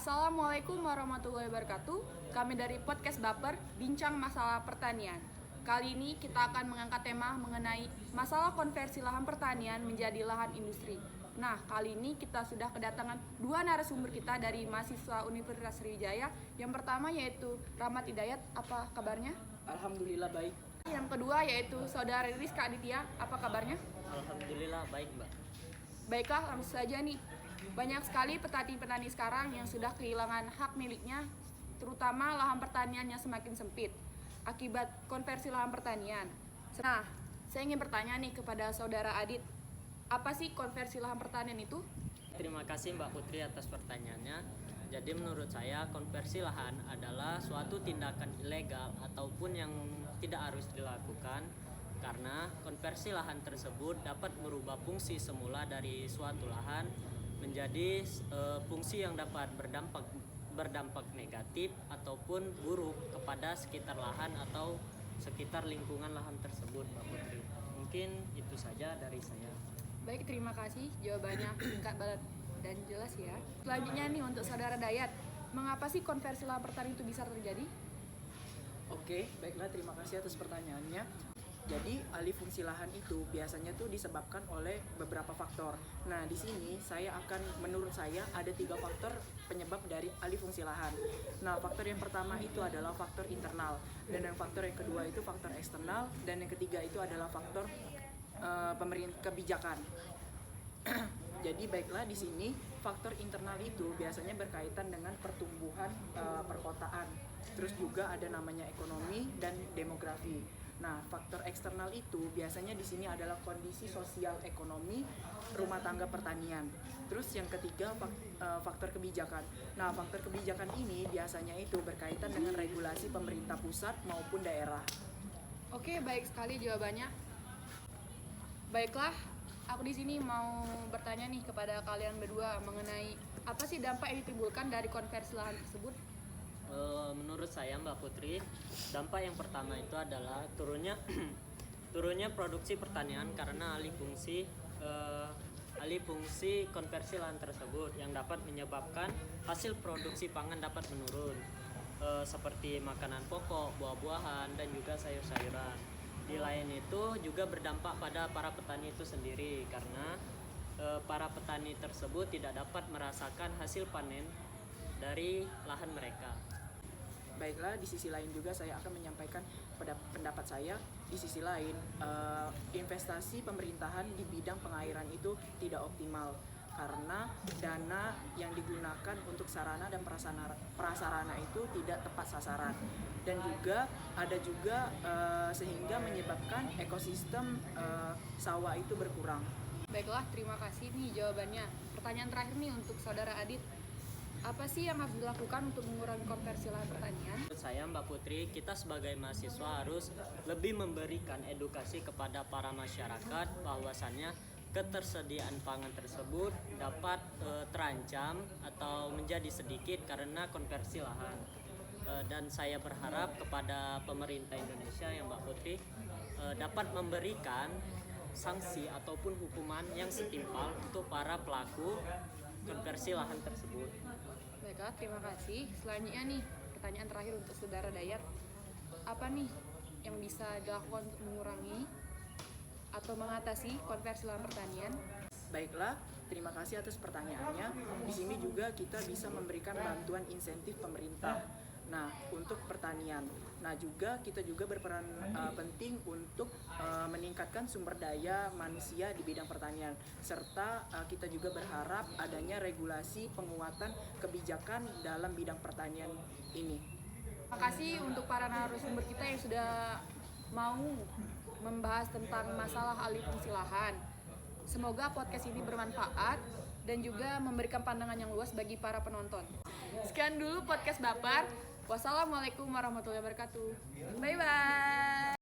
Assalamualaikum warahmatullahi wabarakatuh. Kami dari Podcast Baper, bincang masalah pertanian. Kali ini kita akan mengangkat tema mengenai masalah konversi lahan pertanian menjadi lahan industri. Nah, kali ini kita sudah kedatangan dua narasumber kita dari mahasiswa Universitas Sriwijaya. Yang pertama yaitu Rahmat Hidayat, apa kabarnya? Alhamdulillah baik. Yang kedua yaitu Saudara Rizka Aditya, apa kabarnya? Alhamdulillah baik, Mbak. Baiklah, langsung saja nih. Banyak sekali petani-petani sekarang yang sudah kehilangan hak miliknya, terutama lahan pertanian yang semakin sempit akibat konversi lahan pertanian. Nah, saya ingin bertanya nih kepada Saudara Adit, apa sih konversi lahan pertanian itu? Terima kasih Mbak Putri atas pertanyaannya. Jadi menurut saya konversi lahan adalah suatu tindakan ilegal ataupun yang tidak harus dilakukan, karena konversi lahan tersebut dapat merubah fungsi semula dari suatu lahan menjadi fungsi yang dapat berdampak negatif ataupun buruk kepada sekitar lahan atau sekitar lingkungan lahan tersebut, Mbak Putri. Mungkin itu saja dari saya. Baik, terima kasih. Jawabannya singkat dan jelas ya. Selanjutnya nih untuk Saudara Dayat, mengapa sih konversi lahan pertanian itu bisa terjadi? Oke, baiklah, terima kasih atas pertanyaannya. Jadi alih fungsi lahan itu biasanya tuh disebabkan oleh beberapa faktor. Nah, di sini menurut saya ada 3 faktor penyebab dari alih fungsi lahan. Nah, faktor yang pertama itu adalah faktor internal, dan yang faktor yang kedua itu faktor eksternal, dan yang ketiga itu adalah faktor kebijakan. Jadi baiklah, di sini faktor internal itu biasanya berkaitan dengan pertumbuhan perkotaan. Terus juga ada namanya ekonomi dan demografi. Nah, faktor eksternal itu biasanya di sini adalah kondisi sosial ekonomi rumah tangga pertanian. Terus yang ketiga faktor kebijakan. Nah, faktor kebijakan ini biasanya itu berkaitan dengan regulasi pemerintah pusat maupun daerah. Oke, baik sekali jawabannya. Baiklah, aku di sini mau bertanya nih kepada kalian berdua mengenai apa sih dampak yang ditimbulkan dari konversi lahan tersebut? Menurut saya Mbak Putri, dampak yang pertama itu adalah turunnya produksi pertanian karena alih fungsi konversi lahan tersebut yang dapat menyebabkan hasil produksi pangan dapat menurun, seperti makanan pokok, buah-buahan, dan juga sayur-sayuran. Di lain itu juga berdampak pada para petani itu sendiri, karena para petani tersebut tidak dapat merasakan hasil panen dari lahan mereka. Baiklah, di sisi lain juga saya akan menyampaikan pendapat saya. Di sisi lain, investasi pemerintahan di bidang pengairan itu tidak optimal karena dana yang digunakan untuk sarana dan prasarana itu tidak tepat sasaran, dan juga ada sehingga menyebabkan ekosistem sawah itu berkurang. Baiklah, terima kasih nih jawabannya. Pertanyaan terakhir nih untuk Saudara Adit, apa sih yang harus dilakukan untuk mengurangi konversi lahan pertanian? Menurut saya Mbak Putri, kita sebagai mahasiswa harus lebih memberikan edukasi kepada para masyarakat bahwasannya ketersediaan pangan tersebut dapat terancam atau menjadi sedikit karena konversi lahan. Dan saya berharap kepada pemerintah Indonesia yang Mbak Putri dapat memberikan sanksi ataupun hukuman yang setimpal untuk para pelaku konversi lahan tersebut. Baiklah, terima kasih. Selanjutnya nih, pertanyaan terakhir untuk Saudara Dayat. Apa nih yang bisa dilakukan untuk mengurangi atau mengatasi konversi lahan pertanian? Baiklah, terima kasih atas pertanyaannya. Di sini juga kita bisa memberikan bantuan insentif pemerintah. Nah, untuk pertanian. Nah, kita juga berperan penting untuk meningkatkan sumber daya manusia di bidang pertanian, serta kita juga berharap adanya regulasi penguatan kebijakan dalam bidang pertanian ini. Terima kasih untuk para narasumber kita yang sudah mau membahas tentang masalah alih fungsi lahan. Semoga podcast ini bermanfaat dan juga memberikan pandangan yang luas bagi para penonton. Sekian dulu podcast Baper. Wassalamualaikum warahmatullahi wabarakatuh. Bye bye.